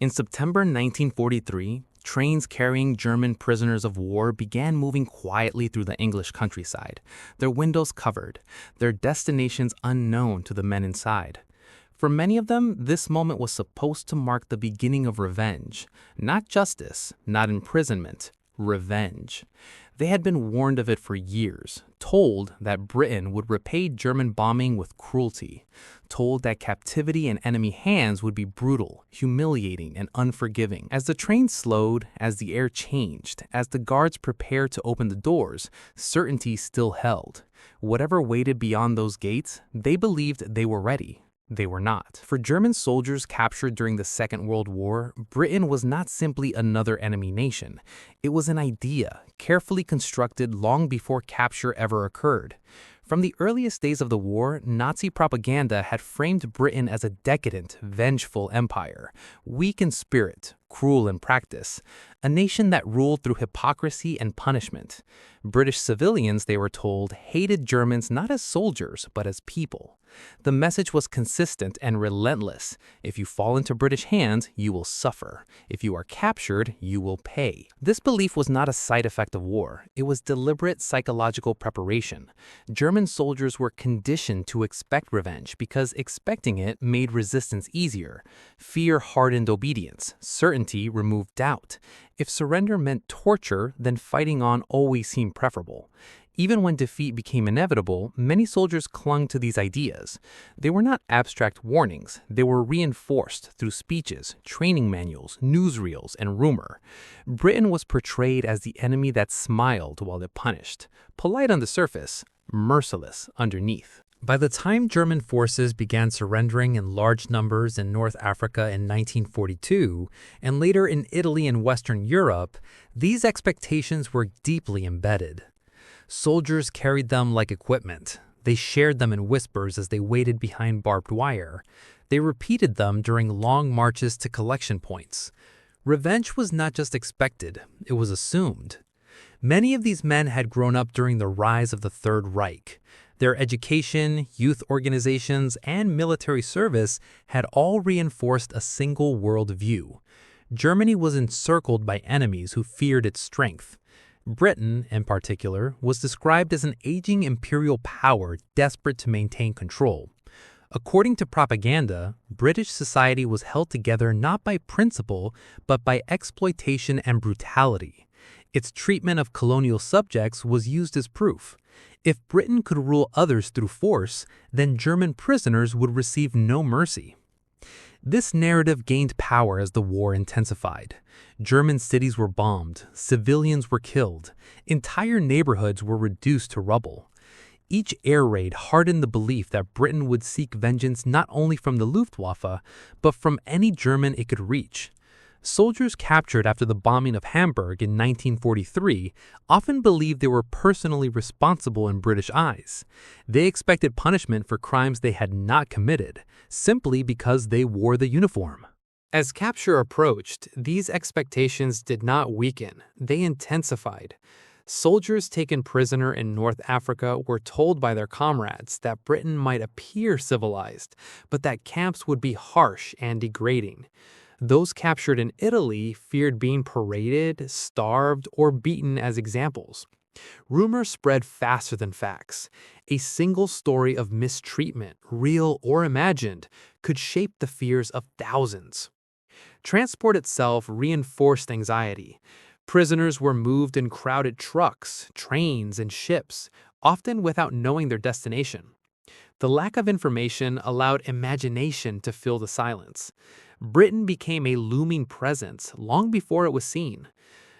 In September 1943, trains carrying German prisoners of war began moving quietly through the English countryside, their windows covered, their destinations unknown to the men inside. For many of them, this moment was supposed to mark the beginning of revenge. Not justice, not imprisonment, revenge. They had been warned of it for years, told that Britain would repay German bombing with cruelty, told that captivity in enemy hands would be brutal, humiliating, and unforgiving. As the train slowed, as the air changed, as the guards prepared to open the doors, certainty still held. Whatever waited beyond those gates, they believed they were ready. They were not. For German soldiers captured during the Second World War, Britain was not simply another enemy nation. It was an idea, carefully constructed long before capture ever occurred. From the earliest days of the war, Nazi propaganda had framed Britain as a decadent, vengeful empire, weak in spirit, cruel in practice, a nation that ruled through hypocrisy and punishment. British civilians, they were told, hated Germans not as soldiers, but as people. The message was consistent and relentless. If you fall into British hands, you will suffer. If you are captured, you will pay. This belief was not a side effect of war. It was deliberate psychological preparation. German soldiers were conditioned to expect revenge because expecting it made resistance easier. Fear hardened obedience. Certainty removed doubt. If surrender meant torture, then fighting on always seemed preferable. Even when defeat became inevitable, many soldiers clung to these ideas. They were not abstract warnings. They were reinforced through speeches, training manuals, newsreels, and rumor. Britain was portrayed as the enemy that smiled while it punished, polite on the surface, merciless underneath. By the time German forces began surrendering in large numbers in North Africa in 1942, and later in Italy and Western Europe, these expectations were deeply embedded. Soldiers carried them like equipment. They shared them in whispers as they waited behind barbed wire. They repeated them during long marches to collection points. Revenge was not just expected, it was assumed. Many of these men had grown up during the rise of the Third Reich. Their education, youth organizations, and military service had all reinforced a single worldview. Germany was encircled by enemies who feared its strength. Britain, in particular, was described as an aging imperial power desperate to maintain control. According to propaganda, British society was held together not by principle, but by exploitation and brutality. Its treatment of colonial subjects was used as proof. If Britain could rule others through force, then German prisoners would receive no mercy. This narrative gained power as the war intensified. German cities were bombed, civilians were killed, entire neighborhoods were reduced to rubble. Each air raid hardened the belief that Britain would seek vengeance not only from the Luftwaffe, but from any German it could reach. Soldiers captured after the bombing of Hamburg in 1943 often believed they were personally responsible in British eyes. They expected punishment for crimes they had not committed, simply because they wore the uniform. As capture approached, these expectations did not weaken, they intensified. Soldiers taken prisoner in North Africa were told by their comrades that Britain might appear civilized, but that camps would be harsh and degrading. Those captured in Italy feared being paraded, starved, or beaten as examples. Rumors spread faster than facts. A single story of mistreatment, real or imagined, could shape the fears of thousands. Transport itself reinforced anxiety. Prisoners were moved in crowded trucks, trains, and ships, often without knowing their destination. The lack of information allowed imagination to fill the silence. Britain became a looming presence long before it was seen.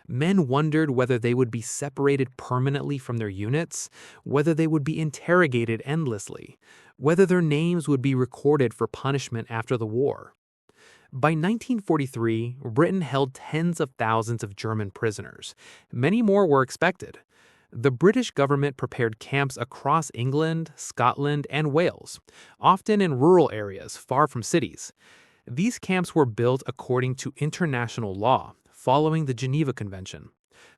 Men wondered whether they would be separated permanently from their units, whether they would be interrogated endlessly, whether their names would be recorded for punishment after the war. By 1943, Britain held tens of thousands of German prisoners. Many more were expected. The British government prepared camps across England, Scotland, and Wales, often in rural areas far from cities. These camps were built according to international law, following the Geneva Convention.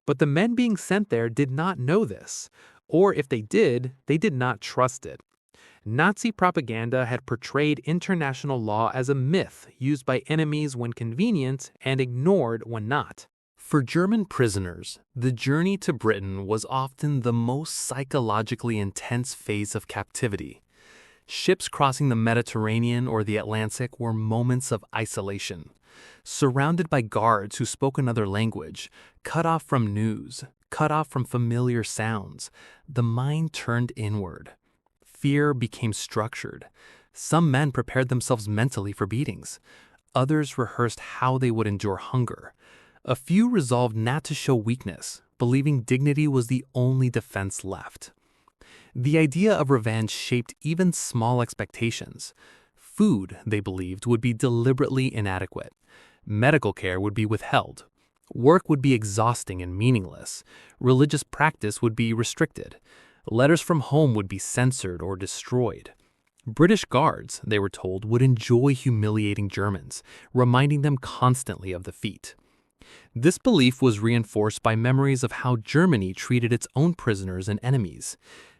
But the men being sent there did not know this, or if they did not trust it. Nazi propaganda had portrayed international law as a myth used by enemies when convenient and ignored when not. For German prisoners, the journey to Britain was often the most psychologically intense phase of captivity. Ships crossing the Mediterranean or the Atlantic were moments of isolation. Surrounded by guards who spoke another language, cut off from news, cut off from familiar sounds, the mind turned inward. Fear became structured. Some men prepared themselves mentally for beatings. Others rehearsed how they would endure hunger. A few resolved not to show weakness, believing dignity was the only defense left. The idea of revenge shaped even small expectations. Food, they believed, would be deliberately inadequate. Medical care would be withheld. Work would be exhausting and meaningless. Religious practice would be restricted. Letters from home would be censored or destroyed. British guards, they were told, would enjoy humiliating Germans, reminding them constantly of the feat. This belief was reinforced by memories of how Germany treated its own prisoners and enemies.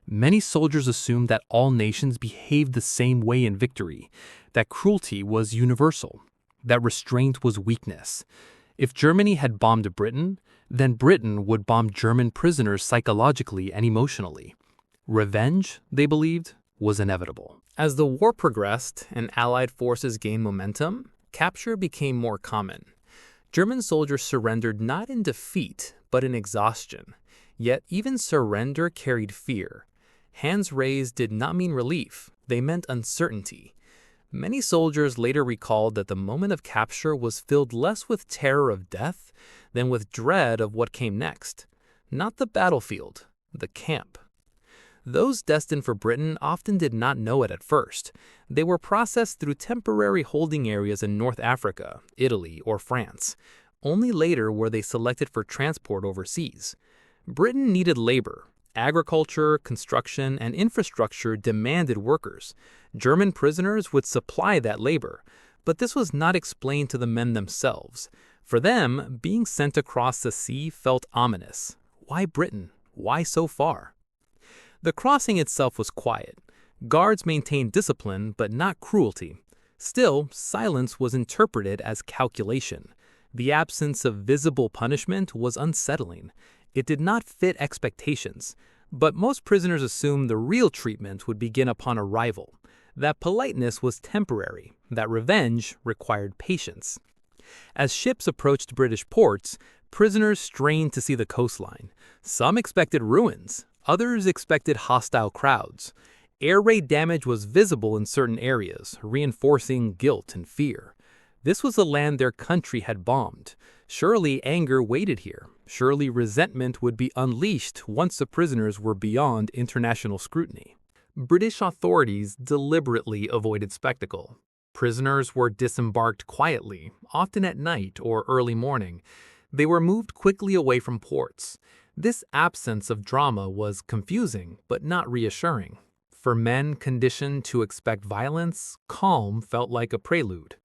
Many soldiers assumed that all nations behaved the same way in victory, that cruelty was universal, that restraint was weakness. If Germany had bombed Britain, then Britain would bomb German prisoners psychologically and emotionally. Revenge, they believed, was inevitable. As the war progressed and Allied forces gained momentum, capture became more common. German soldiers surrendered not in defeat, but in exhaustion. Yet even surrender carried fear. Hands raised did not mean relief, they meant uncertainty. Many soldiers later recalled that the moment of capture was filled less with terror of death than with dread of what came next. Not the battlefield, the camp. Those destined for Britain often did not know it at first. They were processed through temporary holding areas in North Africa, Italy, or France. Only later were they selected for transport overseas. Britain needed labor. Agriculture, construction, and infrastructure demanded workers. German prisoners would supply that labor, but this was not explained to the men themselves. For them, being sent across the sea felt ominous. Why Britain? Why so far? The crossing itself was quiet. Guards maintained discipline, but not cruelty. Still, silence was interpreted as calculation. The absence of visible punishment was unsettling. It did not fit expectations, but most prisoners assumed the real treatment would begin upon arrival, that politeness was temporary, that revenge required patience. As ships approached British ports, prisoners strained to see the coastline. Some expected ruins, others expected hostile crowds. Air raid damage was visible in certain areas, reinforcing guilt and fear. This was the land their country had bombed. Surely anger waited here. Surely resentment would be unleashed once the prisoners were beyond international scrutiny. British authorities deliberately avoided spectacle. Prisoners were disembarked quietly, often at night or early morning. They were moved quickly away from ports. This absence of drama was confusing, but not reassuring. For men conditioned to expect violence, calm felt like a prelude.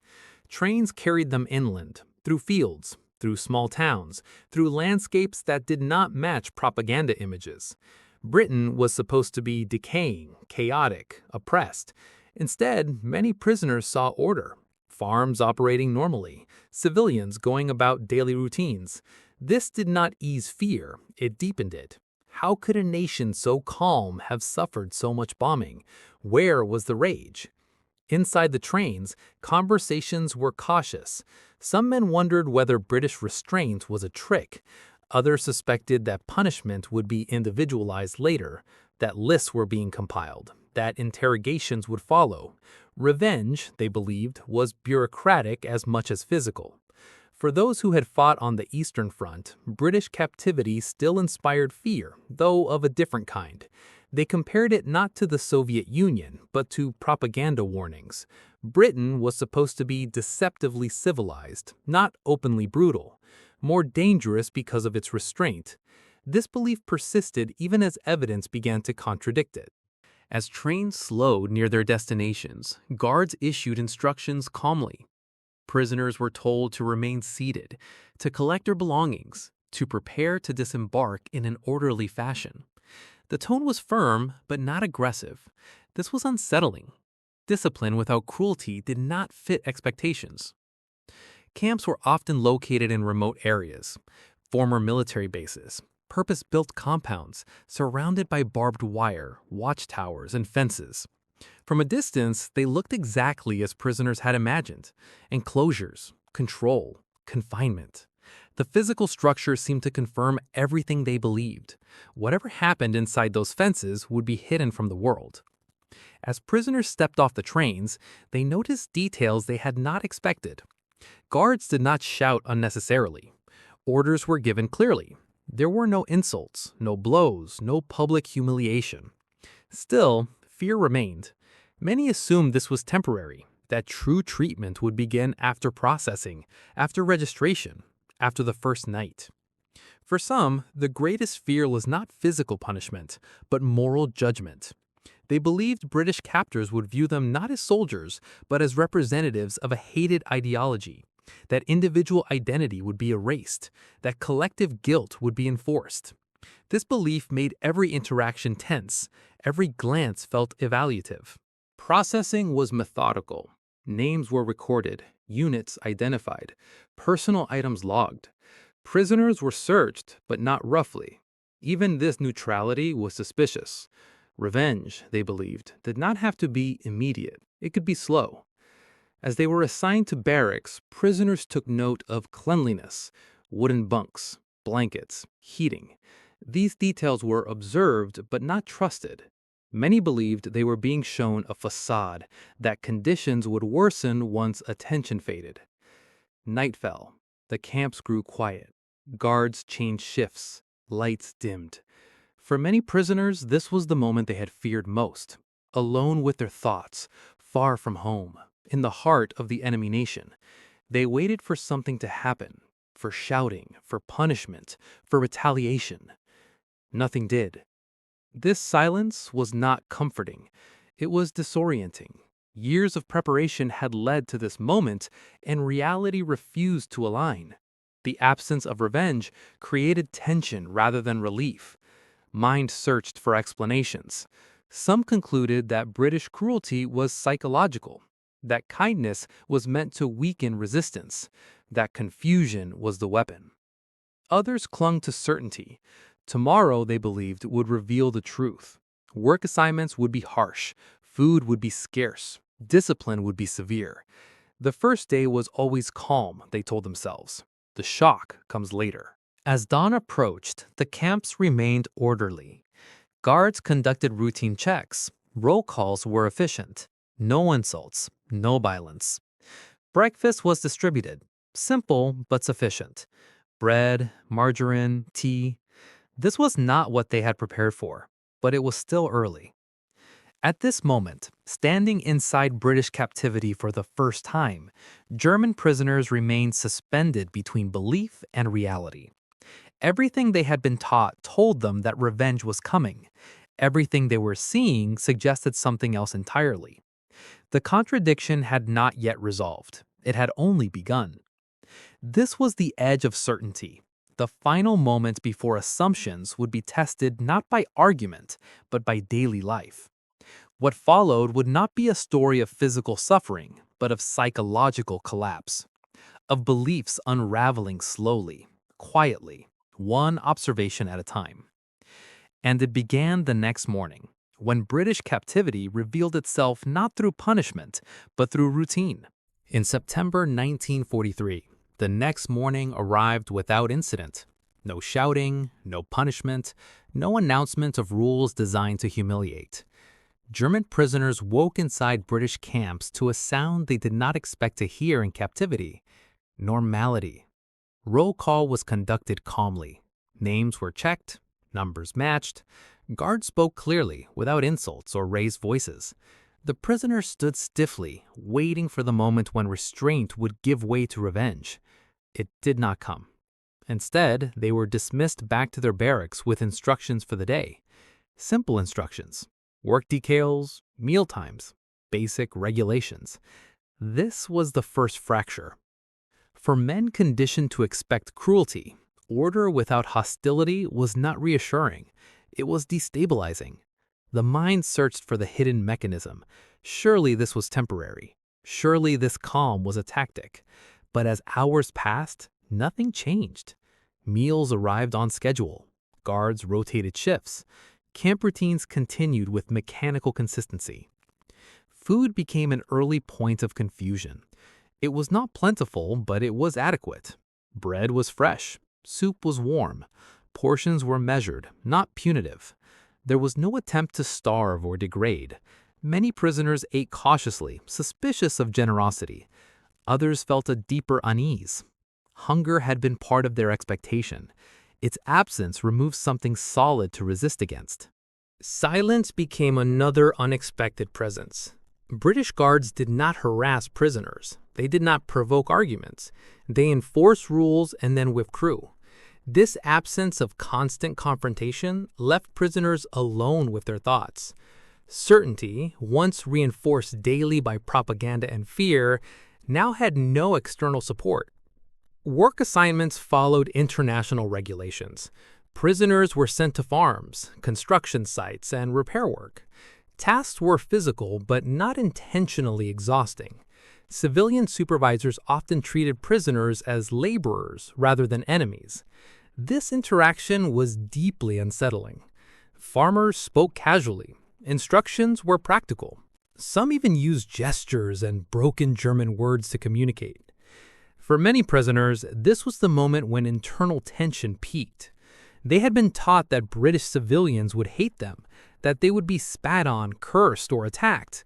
Trains carried them inland, through fields, through small towns, through landscapes that did not match propaganda images. Britain was supposed to be decaying, chaotic, oppressed. Instead, many prisoners saw order, farms operating normally, civilians going about daily routines. This did not ease fear, it deepened it. How could a nation so calm have suffered so much bombing? Where was the rage? Inside the trains, conversations were cautious. Some men wondered whether British restraint was a trick. Others suspected that punishment would be individualized later, that lists were being compiled, that interrogations would follow. Revenge, they believed, was bureaucratic as much as physical. For those who had fought on the Eastern Front, British captivity still inspired fear, though of a different kind. They compared it not to the Soviet Union, but to propaganda warnings. Britain was supposed to be deceptively civilized, not openly brutal, more dangerous because of its restraint. This belief persisted even as evidence began to contradict it. As trains slowed near their destinations, guards issued instructions calmly. Prisoners were told to remain seated, to collect their belongings, to prepare to disembark in an orderly fashion. The tone was firm, but not aggressive. This was unsettling. Discipline without cruelty did not fit expectations. Camps were often located in remote areas, former military bases, purpose-built compounds surrounded by barbed wire, watchtowers, and fences. From a distance, they looked exactly as prisoners had imagined: enclosures, control, confinement. The physical structure seemed to confirm everything they believed. Whatever happened inside those fences would be hidden from the world. As prisoners stepped off the trains, they noticed details they had not expected. Guards did not shout unnecessarily. Orders were given clearly. There were no insults, no blows, no public humiliation. Still, fear remained. Many assumed this was temporary, that true treatment would begin after processing, after registration, after the first night. For some, the greatest fear was not physical punishment, but moral judgment. They believed British captors would view them not as soldiers, but as representatives of a hated ideology, that individual identity would be erased, that collective guilt would be enforced. This belief made every interaction tense, every glance felt evaluative. Processing was methodical. Names were recorded, units identified, personal items logged. Prisoners were searched, but not roughly. Even this neutrality was suspicious. Revenge, they believed, did not have to be immediate. It could be slow. As they were assigned to barracks, prisoners took note of cleanliness, wooden bunks, blankets, heating. These details were observed but not trusted. Many believed they were being shown a facade, that conditions would worsen once attention faded. Night fell. The camps grew quiet. Guards changed shifts. Lights dimmed. For many prisoners, this was the moment they had feared most. Alone with their thoughts, far from home, in the heart of the enemy nation. They waited for something to happen, for shouting, for punishment, for retaliation. Nothing did. This silence was not comforting. It was disorienting. Years of preparation had led to this moment, and reality refused to align. The absence of revenge created tension rather than relief. Mind searched for explanations. Some concluded that British cruelty was psychological, that kindness was meant to weaken resistance, that confusion was the weapon. Others clung to certainty. Tomorrow, they believed, would reveal the truth. Work assignments would be harsh, food would be scarce, discipline would be severe. The first day was always calm, they told themselves. The shock comes later. As dawn approached, the camps remained orderly. Guards conducted routine checks. Roll calls were efficient. No insults, no violence. Breakfast was distributed. Simple but sufficient. Bread, margarine, tea. This was not what they had prepared for, but it was still early. At this moment, standing inside British captivity for the first time, German prisoners remained suspended between belief and reality. Everything they had been taught told them that revenge was coming. Everything they were seeing suggested something else entirely. The contradiction had not yet resolved. It had only begun. This was the edge of certainty, the final moment before assumptions would be tested not by argument, but by daily life. What followed would not be a story of physical suffering, but of psychological collapse, of beliefs unraveling slowly, quietly, one observation at a time. And it began the next morning, when British captivity revealed itself not through punishment, but through routine. In September 1943, the next morning arrived without incident. No shouting, no punishment, no announcement of rules designed to humiliate. German prisoners woke inside British camps to a sound they did not expect to hear in captivity: normality. Roll call was conducted calmly. Names were checked, numbers matched. Guards spoke clearly, without insults or raised voices. The prisoners stood stiffly, waiting for the moment when restraint would give way to revenge. It did not come. Instead, they were dismissed back to their barracks with instructions for the day. Simple instructions: work details, meal times, basic regulations. This was the first fracture. For men conditioned to expect cruelty, order without hostility was not reassuring. It was destabilizing. The mind searched for the hidden mechanism. Surely this was temporary. Surely this calm was a tactic. But as hours passed, nothing changed. Meals arrived on schedule. Guards rotated shifts. Camp routines continued with mechanical consistency. Food became an early point of confusion. It was not plentiful, but it was adequate. Bread was fresh. Soup was warm. Portions were measured, not punitive. There was no attempt to starve or degrade. Many prisoners ate cautiously, suspicious of generosity. Others felt a deeper unease. Hunger had been part of their expectation. Its absence removed something solid to resist against. Silence became another unexpected presence. British guards did not harass prisoners. They did not provoke arguments. They enforced rules and then withdrew. This absence of constant confrontation left prisoners alone with their thoughts. Certainty, once reinforced daily by propaganda and fear, now had no external support. Work assignments followed international regulations. Prisoners were sent to farms, construction sites, and repair work. Tasks were physical but not intentionally exhausting. Civilian supervisors often treated prisoners as laborers rather than enemies. This interaction was deeply unsettling. Farmers spoke casually. Instructions were practical. Some even used gestures and broken German words to communicate. For many prisoners, this was the moment when internal tension peaked. They had been taught that British civilians would hate them, that they would be spat on, cursed, or attacked.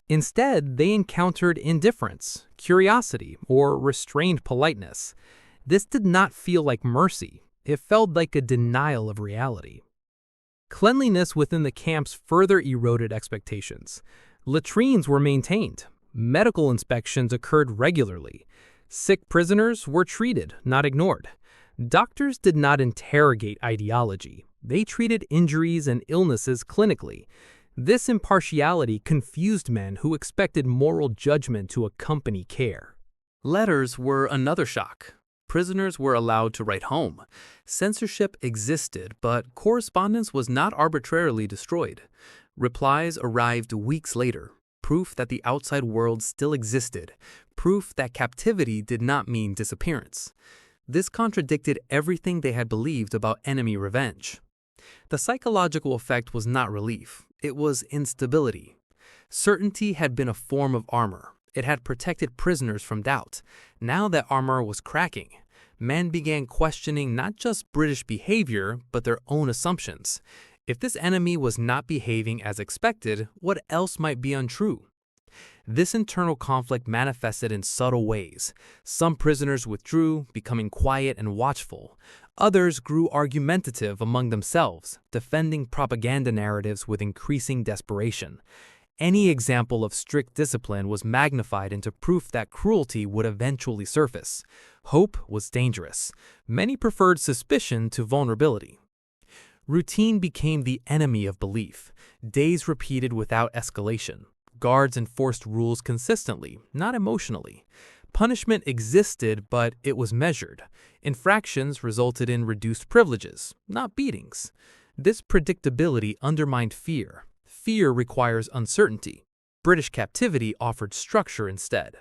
Instead, they encountered indifference, curiosity, or restrained politeness. This did not feel like mercy. It felt like a denial of reality. Cleanliness within the camps further eroded expectations. Latrines were maintained. Medical inspections occurred regularly. Sick prisoners were treated, not ignored. Doctors did not interrogate ideology. They treated injuries and illnesses clinically. This impartiality confused men who expected moral judgment to accompany care. Letters were another shock. Prisoners were allowed to write home. Censorship existed, but correspondence was not arbitrarily destroyed. Replies arrived weeks later, proof that the outside world still existed, proof that captivity did not mean disappearance. This contradicted everything they had believed about enemy revenge. The psychological effect was not relief, it was instability. Certainty had been a form of armor. It had protected prisoners from doubt. Now that armor was cracking, men began questioning not just British behavior, but their own assumptions. If this enemy was not behaving as expected, what else might be untrue? This internal conflict manifested in subtle ways. Some prisoners withdrew, becoming quiet and watchful. Others grew argumentative among themselves, defending propaganda narratives with increasing desperation. Any example of strict discipline was magnified into proof that cruelty would eventually surface. Hope was dangerous. Many preferred suspicion to vulnerability. Routine became the enemy of belief. Days repeated without escalation. Guards enforced rules consistently, not emotionally. Punishment existed, but it was measured. Infractions resulted in reduced privileges, not beatings. This predictability undermined fear. Fear requires uncertainty. British captivity offered structure instead.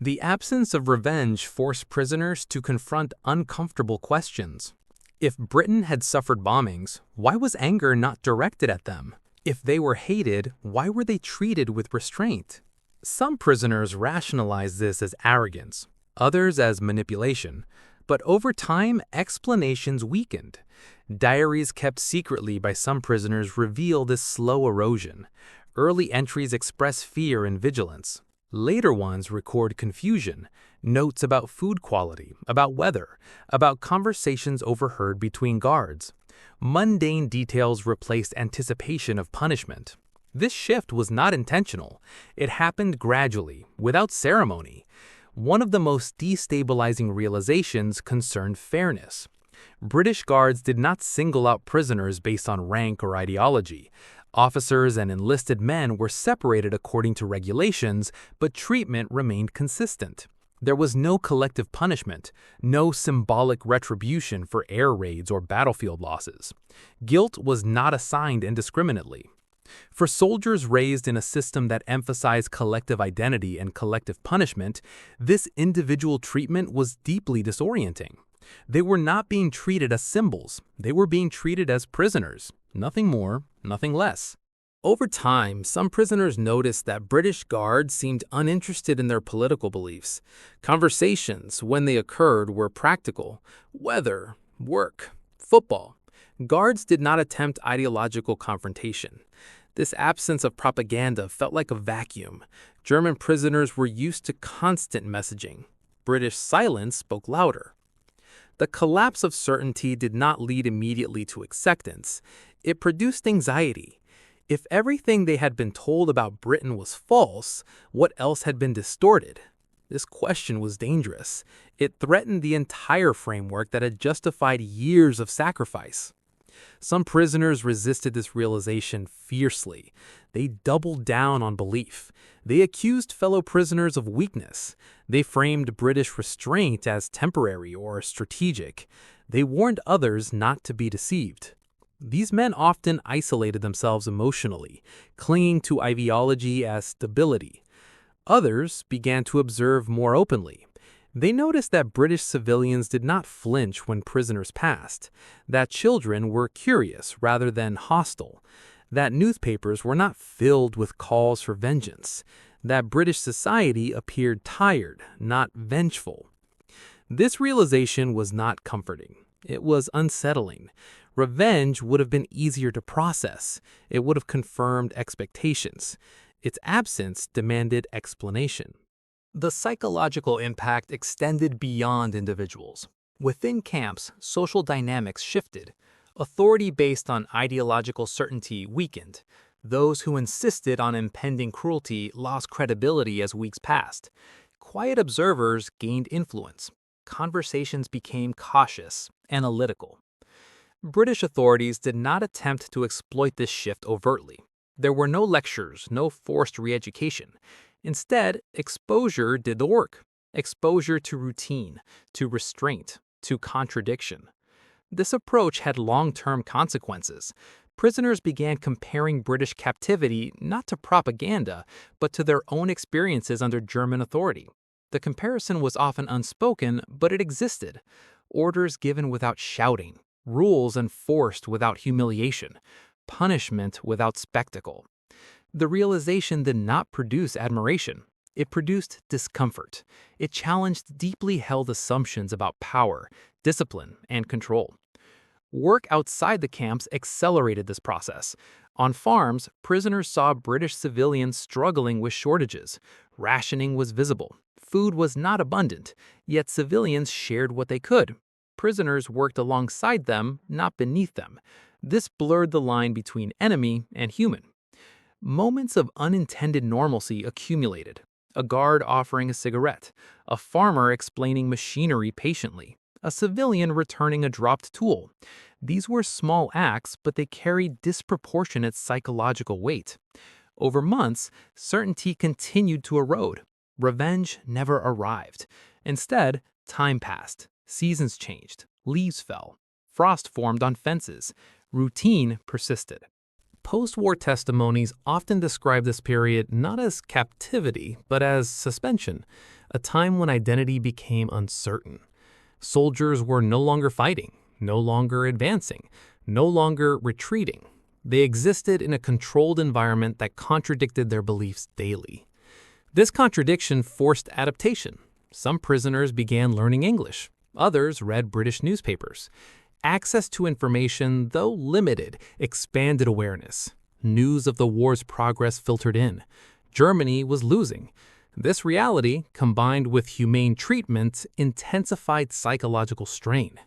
The absence of revenge forced prisoners to confront uncomfortable questions. If Britain had suffered bombings, why was anger not directed at them? If they were hated, why were they treated with restraint? Some prisoners rationalized this as arrogance, others as manipulation. But over time, explanations weakened. Diaries kept secretly by some prisoners reveal this slow erosion. Early entries express fear and vigilance. Later ones record confusion, notes about food quality, about weather, about conversations overheard between guards. Mundane details replaced anticipation of punishment. This shift was not intentional. It happened gradually, without ceremony. One of the most destabilizing realizations concerned fairness. British guards did not single out prisoners based on rank or ideology. Officers and enlisted men were separated according to regulations, but treatment remained consistent. There was no collective punishment, no symbolic retribution for air raids or battlefield losses. Guilt was not assigned indiscriminately. For soldiers raised in a system that emphasized collective identity and collective punishment, this individual treatment was deeply disorienting. They were not being treated as symbols, they were being treated as prisoners, nothing more, nothing less. Over time, some prisoners noticed that British guards seemed uninterested in their political beliefs. Conversations, when they occurred, were practical: weather, work, football. Guards did not attempt ideological confrontation. This absence of propaganda felt like a vacuum. German prisoners were used to constant messaging. British silence spoke louder. The collapse of certainty did not lead immediately to acceptance. It produced anxiety. If everything they had been told about Britain was false, what else had been distorted? This question was dangerous. It threatened the entire framework that had justified years of sacrifice. Some prisoners resisted this realization fiercely. They doubled down on belief. They accused fellow prisoners of weakness. They framed British restraint as temporary or strategic. They warned others not to be deceived. These men often isolated themselves emotionally, clinging to ideology as stability. Others began to observe more openly. They noticed that British civilians did not flinch when prisoners passed, that children were curious rather than hostile, that newspapers were not filled with calls for vengeance, that British society appeared tired, not vengeful. This realization was not comforting. It was unsettling. Revenge would have been easier to process. It would have confirmed expectations. Its absence demanded explanation. The psychological impact extended beyond individuals. Within camps, social dynamics shifted. Authority based on ideological certainty weakened. Those who insisted on impending cruelty lost credibility as weeks passed. Quiet observers gained influence. Conversations became cautious, analytical. British authorities did not attempt to exploit this shift overtly. There were no lectures, no forced re-education. Instead, exposure did the work. Exposure to routine, to restraint, to contradiction. This approach had long-term consequences. Prisoners began comparing British captivity not to propaganda, but to their own experiences under German authority. The comparison was often unspoken, but it existed. Orders given without shouting, rules enforced without humiliation, punishment without spectacle. The realization did not produce admiration. It produced discomfort. It challenged deeply held assumptions about power, discipline, and control. Work outside the camps accelerated this process. On farms, prisoners saw British civilians struggling with shortages. Rationing was visible. Food was not abundant, yet civilians shared what they could. Prisoners worked alongside them, not beneath them. This blurred the line between enemy and human. Moments of unintended normalcy accumulated. A guard offering a cigarette, a farmer explaining machinery patiently, a civilian returning a dropped tool. These were small acts, but they carried disproportionate psychological weight. Over months, certainty continued to erode. Revenge never arrived. Instead, time passed. Seasons changed. Leaves fell. Frost formed on fences. Routine persisted. Post-war testimonies often describe this period not as captivity, but as suspension, a time when identity became uncertain. Soldiers were no longer fighting, no longer advancing, no longer retreating. They existed in a controlled environment that contradicted their beliefs daily. This contradiction forced adaptation. Some prisoners began learning English. Others read British newspapers. Access to information, though limited, expanded awareness. News of the war's progress filtered in. Germany was losing. This reality, combined with humane treatment, intensified psychological strain.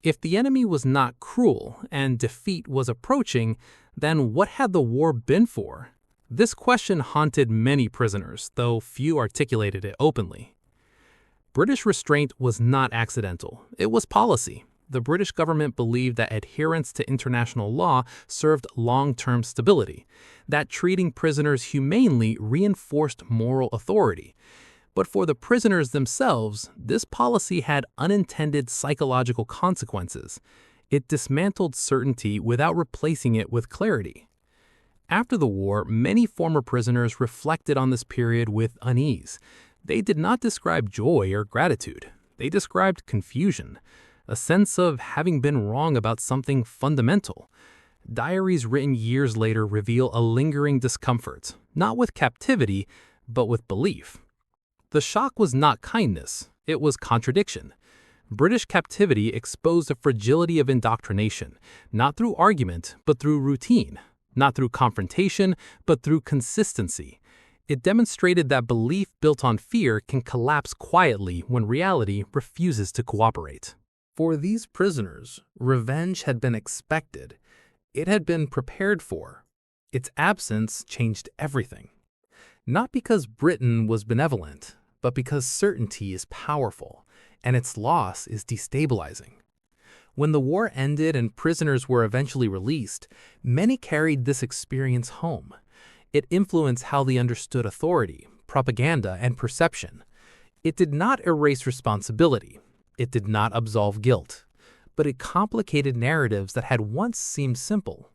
If the enemy was not cruel and defeat was approaching, then what had the war been for? This question haunted many prisoners, though few articulated it openly. British restraint was not accidental. It was policy. The British government believed that adherence to international law served long-term stability, that treating prisoners humanely reinforced moral authority. But for the prisoners themselves, this policy had unintended psychological consequences. It dismantled certainty without replacing it with clarity. After the war, many former prisoners reflected on this period with unease. They did not describe joy or gratitude. They described confusion, a sense of having been wrong about something fundamental. Diaries written years later reveal a lingering discomfort, not with captivity, but with belief. The shock was not kindness, it was contradiction. British captivity exposed the fragility of indoctrination, not through argument, but through routine, not through confrontation, but through consistency. It demonstrated that belief built on fear can collapse quietly when reality refuses to cooperate. For these prisoners, revenge had been expected. It had been prepared for. Its absence changed everything. Not because Britain was benevolent, but because certainty is powerful, and its loss is destabilizing. When the war ended and prisoners were eventually released, many carried this experience home. It influenced how they understood authority, propaganda, and perception. It did not erase responsibility. It did not absolve guilt. But it complicated narratives that had once seemed simple.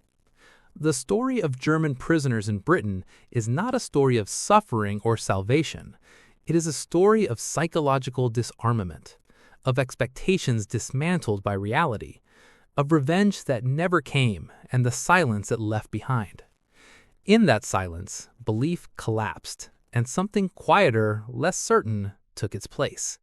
The story of German prisoners in Britain is not a story of suffering or salvation. It is a story of psychological disarmament, of expectations dismantled by reality, of revenge that never came and the silence it left behind. In that silence, belief collapsed, and something quieter, less certain, took its place.